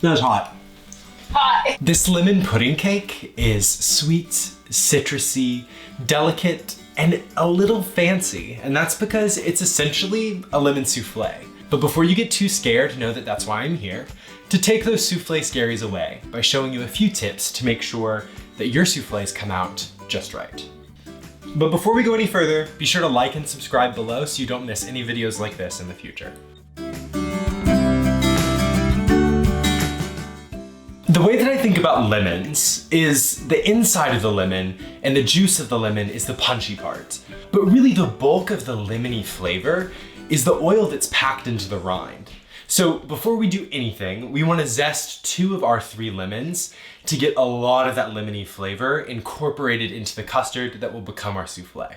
That was hot. Hot. This lemon pudding cake is sweet, citrusy, delicate, and a little fancy. And that's because it's essentially a lemon souffle. But before you get too scared, know that that's why I'm here, to take those souffle scaries away by showing you a few tips to make sure that your souffles come out just right. But before we go any further, be sure to like and subscribe below so you don't miss any videos like this in the future. The way that I think about lemons is the inside of the lemon and the juice of the lemon is the punchy part. But really the bulk of the lemony flavor is the oil that's packed into the rind. So before we do anything, we want to zest 2 of our 3 lemons to get a lot of that lemony flavor incorporated into the custard that will become our souffle.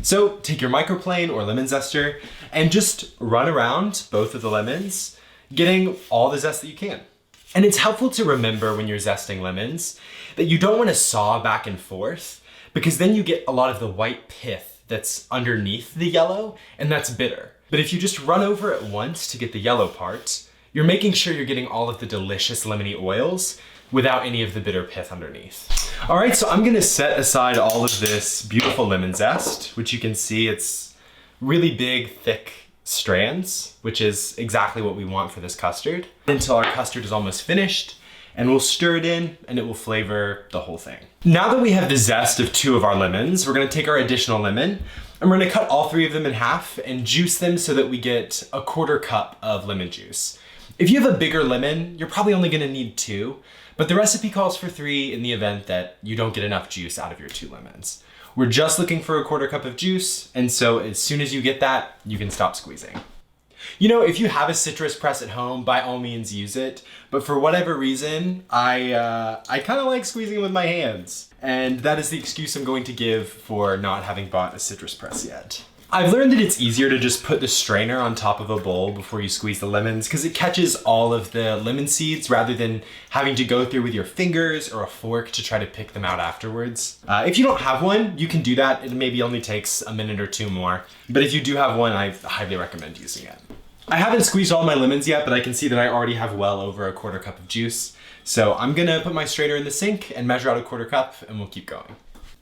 So take your microplane or lemon zester and just run around both of the lemons, getting all the zest that you can. And it's helpful to remember when you're zesting lemons that you don't want to saw back and forth because then you get a lot of the white pith that's underneath the yellow and that's bitter. But if you just run over it once to get the yellow part, you're making sure you're getting all of the delicious lemony oils without any of the bitter pith underneath. All right, so I'm gonna set aside all of this beautiful lemon zest, which you can see it's really big, thick strands, which is exactly what we want for this custard, until our custard is almost finished, and we'll stir it in and it will flavor the whole thing. Now that we have the zest of 2 of our lemons, we're gonna take our additional lemon and we're gonna cut all 3 of them in half and juice them so that we get a 1/4 cup of lemon juice. If you have a bigger lemon, you're probably only gonna need 2, but the recipe calls for 3 in the event that you don't get enough juice out of your 2 lemons. We're just looking for a 1/4 cup of juice, and so as soon as you get that, you can stop squeezing. You know, if you have a citrus press at home, by all means use it, but for whatever reason, I kind of like squeezing with my hands, and that is the excuse I'm going to give for not having bought a citrus press yet. I've learned that it's easier to just put the strainer on top of a bowl before you squeeze the lemons because it catches all of the lemon seeds rather than having to go through with your fingers or a fork to try to pick them out afterwards. If you don't have one, you can do that. It maybe only takes a minute or 2 more. But if you do have one, I highly recommend using it. I haven't squeezed all my lemons yet, but I can see that I already have well over a 1/4 cup of juice. So I'm gonna put my strainer in the sink and measure out a 1/4 cup and we'll keep going.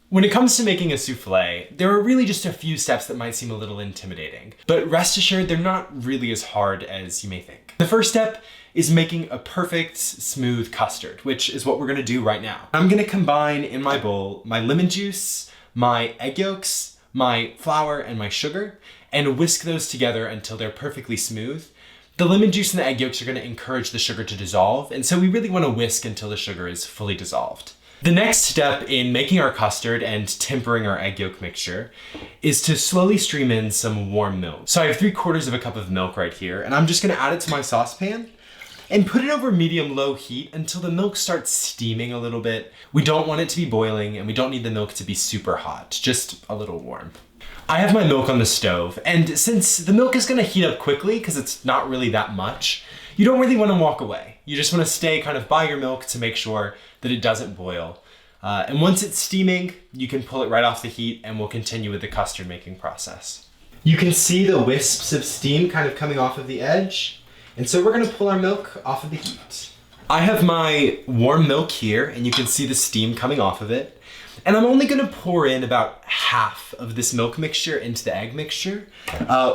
When it comes to making a souffle, there are really just a few steps that might seem a little intimidating, but rest assured they're not really as hard as you may think. The first step is making a perfect smooth custard, which is what we're gonna do right now. I'm gonna combine in my bowl my lemon juice, my egg yolks, my flour, and my sugar, and whisk those together until they're perfectly smooth. The lemon juice and the egg yolks are gonna encourage the sugar to dissolve, and so we really wanna whisk until the sugar is fully dissolved. The next step in making our custard and tempering our egg yolk mixture is to slowly stream in some warm milk. So I have 3/4 cup of milk right here, and I'm just gonna add it to my saucepan and put it over medium-low heat until the milk starts steaming a little bit. We don't want it to be boiling and we don't need the milk to be super hot, just a little warm. I have my milk on the stove, and since the milk is gonna heat up quickly because it's not really that much, you don't really wanna walk away. You just wanna stay kind of by your milk to make sure that it doesn't boil. And once it's steaming, you can pull it right off the heat and we'll continue with the custard making process. You can see the wisps of steam kind of coming off of the edge. And so we're gonna pull our milk off of the heat. I have my warm milk here and you can see the steam coming off of it. And I'm only gonna pour in about half of this milk mixture into the egg mixture,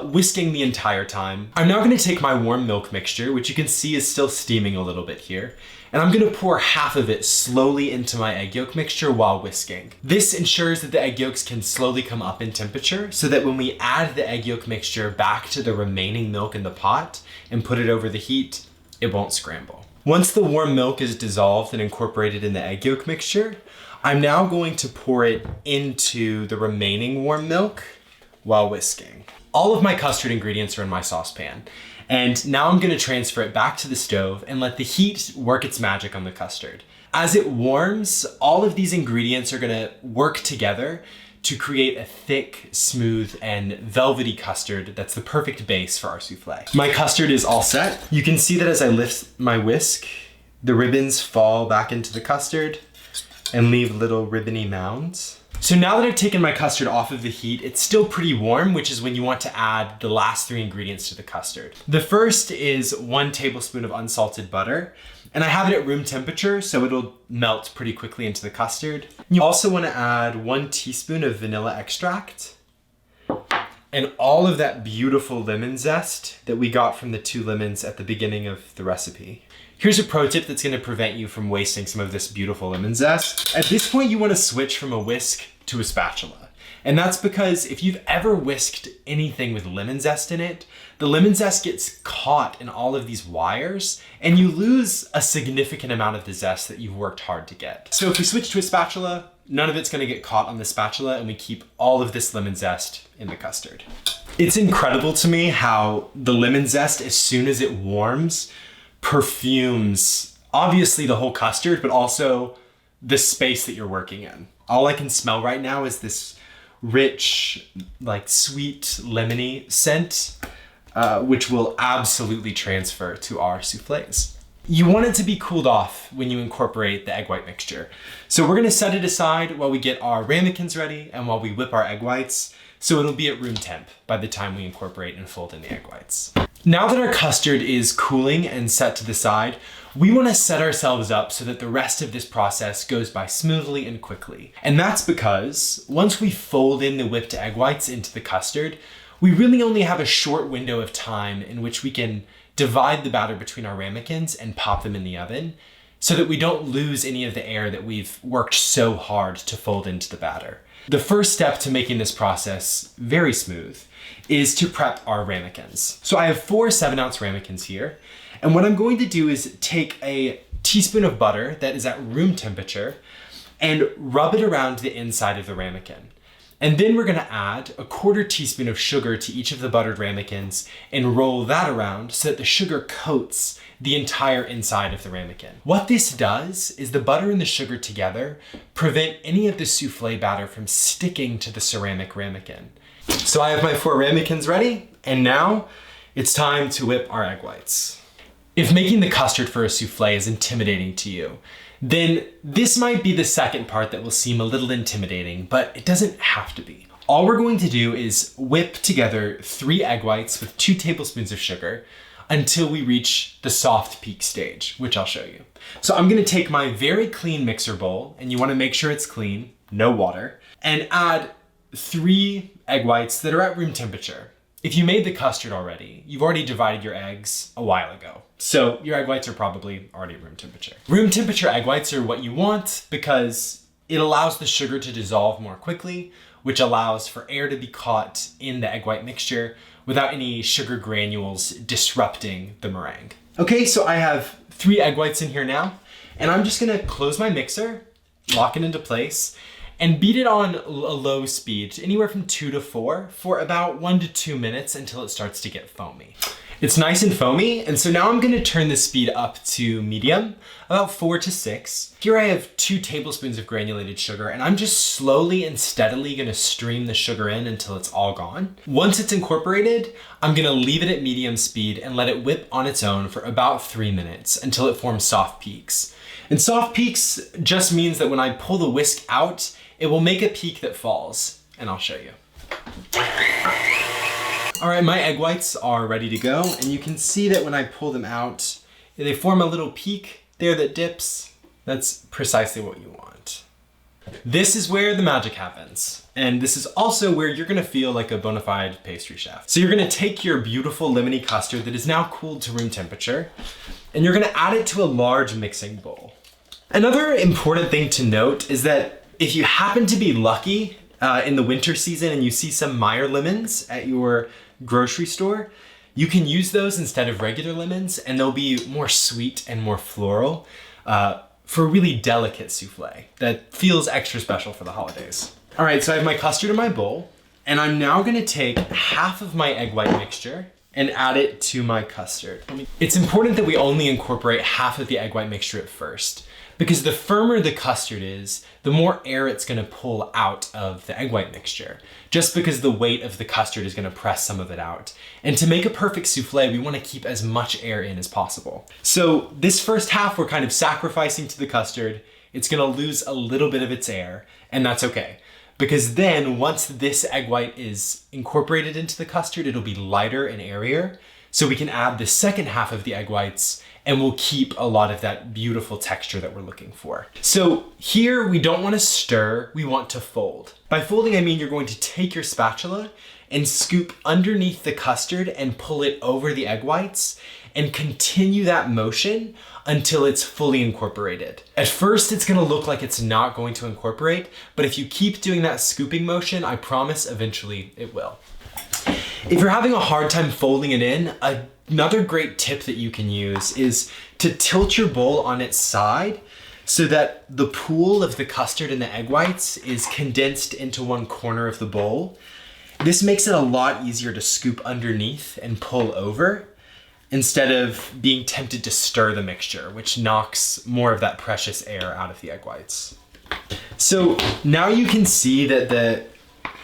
whisking the entire time. I'm now gonna take my warm milk mixture, which you can see is still steaming a little bit here, and I'm gonna pour half of it slowly into my egg yolk mixture while whisking. This ensures that the egg yolks can slowly come up in temperature so that when we add the egg yolk mixture back to the remaining milk in the pot and put it over the heat, it won't scramble. Once the warm milk is dissolved and incorporated in the egg yolk mixture, I'm now going to pour it into the remaining warm milk while whisking. All of my custard ingredients are in my saucepan, and now I'm gonna transfer it back to the stove and let the heat work its magic on the custard. As it warms, all of these ingredients are gonna work together to create a thick, smooth, and velvety custard that's the perfect base for our souffle. My custard is all set. You can see that as I lift my whisk, the ribbons fall back into the custard, and leave little ribbony mounds. So now that I've taken my custard off of the heat, it's still pretty warm, which is when you want to add the last 3 ingredients to the custard. The first is 1 tablespoon of unsalted butter, and I have it at room temperature, so it'll melt pretty quickly into the custard. You also want to add 1 teaspoon of vanilla extract, and all of that beautiful lemon zest that we got from the 2 lemons at the beginning of the recipe. Here's a pro tip that's gonna prevent you from wasting some of this beautiful lemon zest. At this point, you wanna switch from a whisk to a spatula. And that's because if you've ever whisked anything with lemon zest in it, the lemon zest gets caught in all of these wires and you lose a significant amount of the zest that you've worked hard to get. So if we switch to a spatula, none of it's gonna get caught on the spatula and we keep all of this lemon zest in the custard. It's incredible to me how the lemon zest, as soon as it warms, perfumes obviously the whole custard, but also the space that you're working in. All I can smell right now is this rich, like sweet, lemony scent, which will absolutely transfer to our soufflés. You want it to be cooled off when you incorporate the egg white mixture. So we're gonna set it aside while we get our ramekins ready and while we whip our egg whites, so it'll be at room temp by the time we incorporate and fold in the egg whites. Now that our custard is cooling and set to the side, we want to set ourselves up so that the rest of this process goes by smoothly and quickly. And that's because once we fold in the whipped egg whites into the custard, we really only have a short window of time in which we can divide the batter between our ramekins and pop them in the oven so that we don't lose any of the air that we've worked so hard to fold into the batter. The first step to making this process very smooth is to prep our ramekins. So I have 4 7-ounce ramekins here. And what I'm going to do is take a teaspoon of butter that is at room temperature and rub it around the inside of the ramekin. And then we're gonna add a 1/4 teaspoon of sugar to each of the buttered ramekins and roll that around so that the sugar coats the entire inside of the ramekin. What this does is the butter and the sugar together prevent any of the soufflé batter from sticking to the ceramic ramekin. So I have my 4 ramekins ready, and now it's time to whip our egg whites. If making the custard for a soufflé is intimidating to you, then this might be the second part that will seem a little intimidating, but it doesn't have to be. All we're going to do is whip together 3 egg whites with 2 tablespoons of sugar until we reach the soft peak stage, which I'll show you. So I'm gonna take my very clean mixer bowl, and you wanna make sure it's clean, no water, and add 3 egg whites that are at room temperature. If you made the custard already, you've already divided your eggs a while ago. So your egg whites are probably already at room temperature. Room temperature egg whites are what you want because it allows the sugar to dissolve more quickly, which allows for air to be caught in the egg white mixture without any sugar granules disrupting the meringue. Okay, so I have 3 egg whites in here now, and I'm just gonna close my mixer, lock it into place, and beat it on a low speed, anywhere from 2 to 4, for about 1 to 2 minutes until it starts to get foamy. It's nice and foamy, and so now I'm gonna turn the speed up to medium, about 4 to 6. Here I have 2 tablespoons of granulated sugar, and I'm just slowly and steadily gonna stream the sugar in until it's all gone. Once it's incorporated, I'm gonna leave it at medium speed and let it whip on its own for about 3 minutes until it forms soft peaks. And soft peaks just means that when I pull the whisk out, it will make a peak that falls, and I'll show you. All right, my egg whites are ready to go, and you can see that when I pull them out, they form a little peak there that dips. That's precisely what you want. This is where the magic happens, and this is also where you're gonna feel like a bona fide pastry chef. So you're gonna take your beautiful lemony custard that is now cooled to room temperature, and you're gonna add it to a large mixing bowl. Another important thing to note is that if you happen to be lucky in the winter season and you see some Meyer lemons at your grocery store, you can use those instead of regular lemons, and they'll be more sweet and more floral for a really delicate soufflé that feels extra special for the holidays. All right, so I have my custard in my bowl, and I'm now gonna take half of my egg white mixture and add it to my custard. It's important that we only incorporate half of the egg white mixture at first, because the firmer the custard is, the more air it's gonna pull out of the egg white mixture, just because the weight of the custard is gonna press some of it out. And to make a perfect soufflé, we wanna keep as much air in as possible. So this first half, we're kind of sacrificing to the custard. it's gonna lose a little bit of its air, and that's okay. Because then once this egg white is incorporated into the custard, it'll be lighter and airier. So we can add the second half of the egg whites and we'll keep a lot of that beautiful texture that we're looking for. So here we don't want to stir, we want to fold. By folding, I mean you're going to take your spatula and scoop underneath the custard and pull it over the egg whites and continue that motion until it's fully incorporated. At first, it's gonna look like it's not going to incorporate, but if you keep doing that scooping motion, I promise eventually it will. If you're having a hard time folding it in, another great tip that you can use is to tilt your bowl on its side so that the pool of the custard and the egg whites is condensed into one corner of the bowl. This makes it a lot easier to scoop underneath and pull over instead of being tempted to stir the mixture, which knocks more of that precious air out of the egg whites. So now you can see that the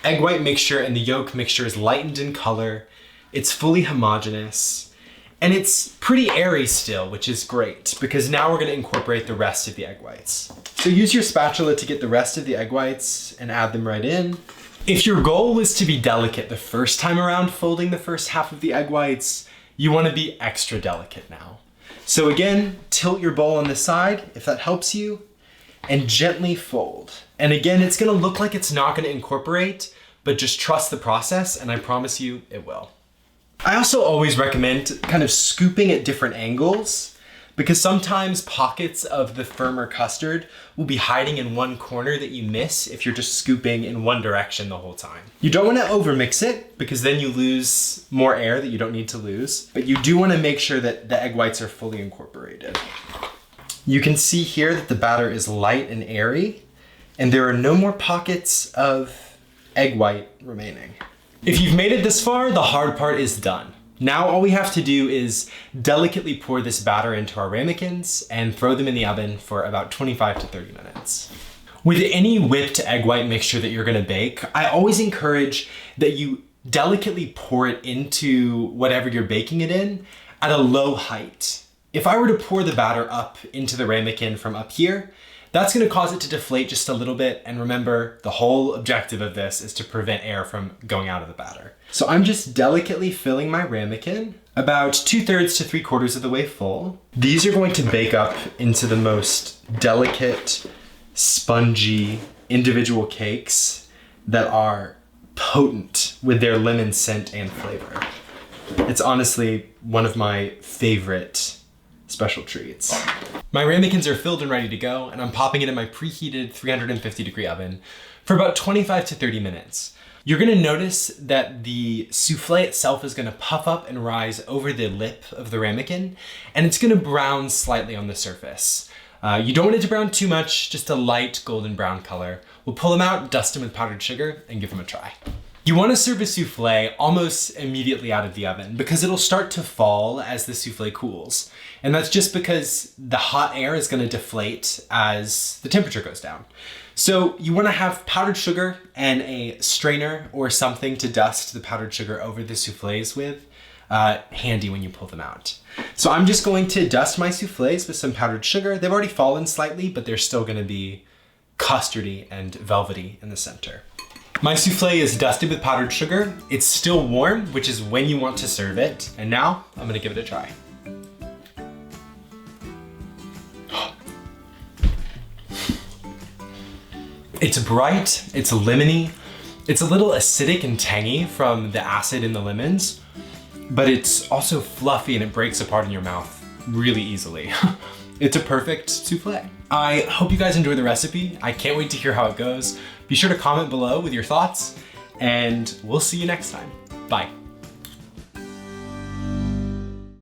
egg white mixture and the yolk mixture is lightened in color, it's fully homogeneous, and it's pretty airy still, which is great because now we're gonna incorporate the rest of the egg whites. So use your spatula to get the rest of the egg whites and add them right in. If your goal was to be delicate the first time around folding the first half of the egg whites, you want to be extra delicate now. So again, tilt your bowl on the side if that helps you, and gently fold. And again, it's gonna look like it's not gonna incorporate, but just trust the process and I promise you it will. I also always recommend kind of scooping at different angles because sometimes pockets of the firmer custard will be hiding in one corner that you miss if you're just scooping in one direction the whole time. You don't want to overmix it because then you lose more air that you don't need to lose, but you do want to make sure that the egg whites are fully incorporated. You can see here that the batter is light and airy, and there are no more pockets of egg white remaining. If you've made it this far, the hard part is done. Now all we have to do is delicately pour this batter into our ramekins and throw them in the oven for about 25 to 30 minutes. With any whipped egg white mixture that you're gonna bake, I always encourage that you delicately pour it into whatever you're baking it in at a low height. If I were to pour the batter up into the ramekin from up here, that's gonna cause it to deflate just a little bit, and remember, the whole objective of this is to prevent air from going out of the batter. So I'm just delicately filling my ramekin, about 2/3 to 3/4 of the way full. These are going to bake up into the most delicate, spongy, individual cakes that are potent with their lemon scent and flavor. It's honestly one of my favorite special treats. My ramekins are filled and ready to go, and I'm popping it in my preheated 350-degree oven for about 25 to 30 minutes. You're gonna notice that the souffle itself is gonna puff up and rise over the lip of the ramekin, and it's gonna brown slightly on the surface. You don't want it to brown too much, just a light golden brown color. We'll pull them out, dust them with powdered sugar, and give them a try. You want to serve a souffle almost immediately out of the oven because it'll start to fall as the souffle cools. And that's just because the hot air is going to deflate as the temperature goes down. So you want to have powdered sugar and a strainer or something to dust the powdered sugar over the souffles with, handy when you pull them out. So I'm just going to dust my souffles with some powdered sugar. They've already fallen slightly, but they're still going to be custardy and velvety in the center. My souffle is dusted with powdered sugar. It's still warm, which is when you want to serve it. And now I'm gonna give it a try. It's bright, it's lemony, it's a little acidic and tangy from the acid in the lemons, but it's also fluffy and it breaks apart in your mouth really easily. It's a perfect souffle. I hope you guys enjoy the recipe. I can't wait to hear how it goes. Be sure to comment below with your thoughts, and we'll see you next time. Bye.